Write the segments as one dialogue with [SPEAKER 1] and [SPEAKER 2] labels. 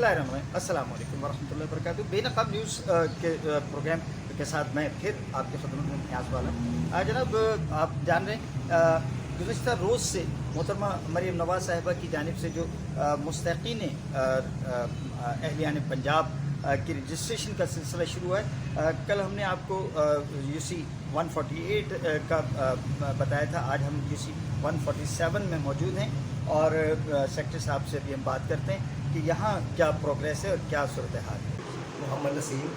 [SPEAKER 1] बिस्मिल्लाहिर्रहमानिर्रहीम, अस्सलाम वालेकुम वरहमतुल्लाहि वबरकातुहू। बेनकाब न्यूज़ के प्रोग्राम के साथ मैं फिर आपकी खिदमत में नियाज़ वाला। जनाब, आप जान रहे हैं गुज़श्ता रोज़ से मोहतरमा मरीम नवाज़ साहिबा की जानिब से जो मुस्तहिक़ीन अहलियान पंजाब की रजिस्ट्रेशन का सिलसिला शुरू हुआ है। कल हमने आपको UC 148 का बताया था। आज हम UC 147 में मौजूद हैं और सेक्रेटरी साहब से भी हम बात करते हैं कि यहाँ क्या प्रोग्रेस है और क्या सूरत हाल है।
[SPEAKER 2] मोहम्मद नसीम,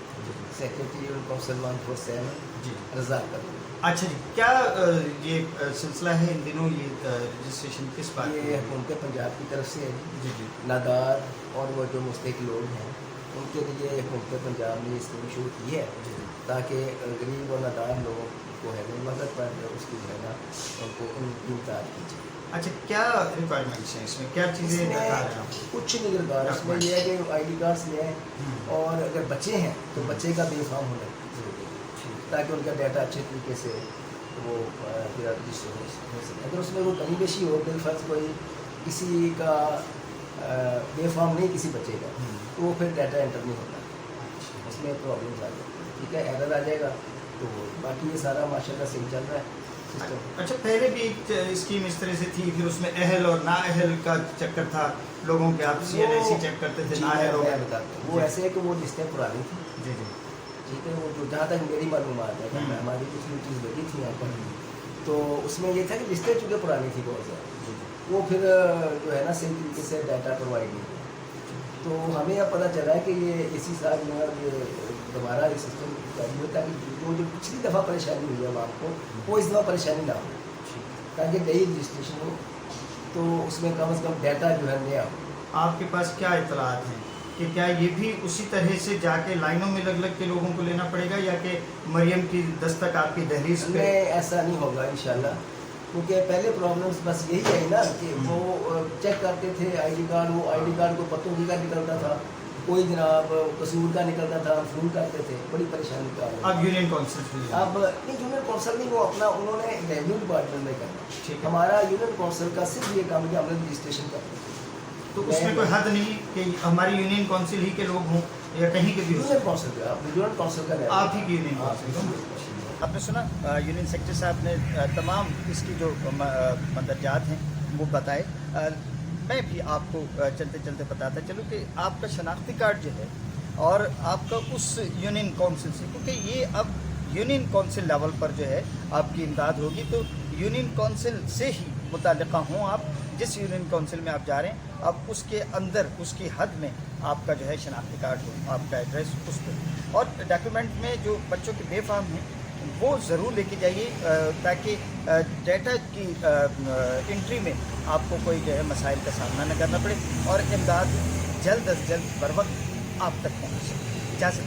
[SPEAKER 2] सेक्रेटरी काउंसिल 147
[SPEAKER 1] जी,
[SPEAKER 2] रज़ाक।
[SPEAKER 1] अच्छा जी, क्या ये सिलसिला है इन दिनों, ये रजिस्ट्रेशन किस बात
[SPEAKER 2] ये हुकूमत पंजाब की तरफ से है
[SPEAKER 1] जी जी
[SPEAKER 2] नादार और वो जो मुस्तहिक लोग हैं उनके लिए हुकूमत पंजाब ने स्कीम शुरू की है ताकि गरीब और नादार लोगों को है मदद पर उसकी जो है ना उनको इम्दाद की जाए।
[SPEAKER 1] अच्छा, क्या रिक्वायरमेंट्स हैं इसमें, क्या चीज़ें दरकार हैं आपको?
[SPEAKER 2] कुछ नहीं दरकार, इसमें यह है कि ID कार्ड्स ले आए और अगर बच्चे हैं तो बच्चे का बेफाम होना जरूरी है ताकि उनका डाटा अच्छे तरीके से वो फिर रजिस्टर हो सके। अगर उसमें वो कमी बेशी हो, बिलफर्ज कोई किसी का बेफाम नहीं किसी बच्चे का, तो वो फिर डाटा एंटर नहीं होता, उसमें प्रॉब्लम आ जाती है। ठीक है, एरर आ जाएगा। तो बाकी ये सारा माशाल्लाह सही चल रहा है सिस्टम।
[SPEAKER 1] अच्छा, पहले भी एक स्कीम इस तरह से थी, फिर उसमें अहल और ना अहल का चक्कर था लोगों के, आप CNSE चेक करते थे, ना अहल हो गया।
[SPEAKER 2] वो ऐसे है कि वो लिस्टें पुरानी थी।
[SPEAKER 1] जी जी,
[SPEAKER 2] ठीक है, वो जो जहाँ तक मेरी मालूमात है, हमारी कुछ मीटिंग्स लगी थी यहाँ पर, तो उसमें ये था कि लिस्टें चूँकि पुरानी थी बहुत ज़्यादा, वो फिर जो है ना सही तरीके से डाटा प्रोवाइड नहीं किया। तो हमें अब पता चला है कि ये इसी साल जो है ये दोबारा ये सिस्टम जारी होता है कि जो पिछली दफ़ा परेशानी हुई है आपको वो इस दफ़ा परेशानी ना हो, ताकि नई रजिस्ट्रेशन हो तो उसमें कम से कम डाटा जो है नया हो।
[SPEAKER 1] आपके पास क्या इतलात हैं कि क्या ये भी उसी तरह से जाके लाइनों में लग लग के लोगों को लेना पड़ेगा, या कि मरियम की दस्तक आपकी दहलीज पे?
[SPEAKER 2] में ऐसा नहीं होगा इंशाल्लाह, क्योंकि पहले प्रॉब्लम्स बस यही है ना कि वो चेक करते थे ID कार्ड, वो ID कार्ड को पत्तों की का निकलता था, कोई जनाब कसूर का निकलता था, हम फोन करते थे, बड़ी परेशानी का।
[SPEAKER 1] अब यूनियन काउंसिल
[SPEAKER 2] अब नहीं, यूनियन काउंसिल नहीं, वो अपना उन्होंने रेवेन्यू डिपार्टमेंट में करना।
[SPEAKER 1] ठीक है।
[SPEAKER 2] हमारा यूनियन काउंसिल का सिर्फ ये काम है कि हमने रजिस्ट्रेशन करना।
[SPEAKER 1] तो उसमें कोई हद नहीं कि हमारी यूनियन काउंसिल ही के लोग हों या कहीं के भी हो?
[SPEAKER 2] यूनियन काउंसिल का, यूनियन काउंसिल का
[SPEAKER 1] आप ही की यूनियन काउंसिल। आपने सुना यूनियन सेक्रेटरी साहब ने तमाम इसकी जो मंदरजात हैं वो बताए। मैं भी आपको चलते चलते बताता चलूँ कि आपका शनाख्ती कार्ड जो है और आपका उस यूनियन काउंसिल से, क्योंकि ये अब यूनियन काउंसिल लेवल पर जो है आपकी इमदाद होगी, तो यूनियन काउंसिल से ही मुताल्लिक़ा हों आप, जिस यूनियन काउंसिल में आप जा रहे हैं, अब उसके अंदर उसकी हद में आपका जो है शनाख्ती कार्ड हो, आपका एड्रेस उस पर। और डॉक्यूमेंट में जो बच्चों के बेफाम हैं वो ज़रूर लेके जाइए, ताकि डाटा की एंट्री में आपको कोई जो है मसाइल का सामना न करना पड़े और इमदाद जल्द अज जल्द बर वक्त आप तक पहुँच सके। इजाज़त।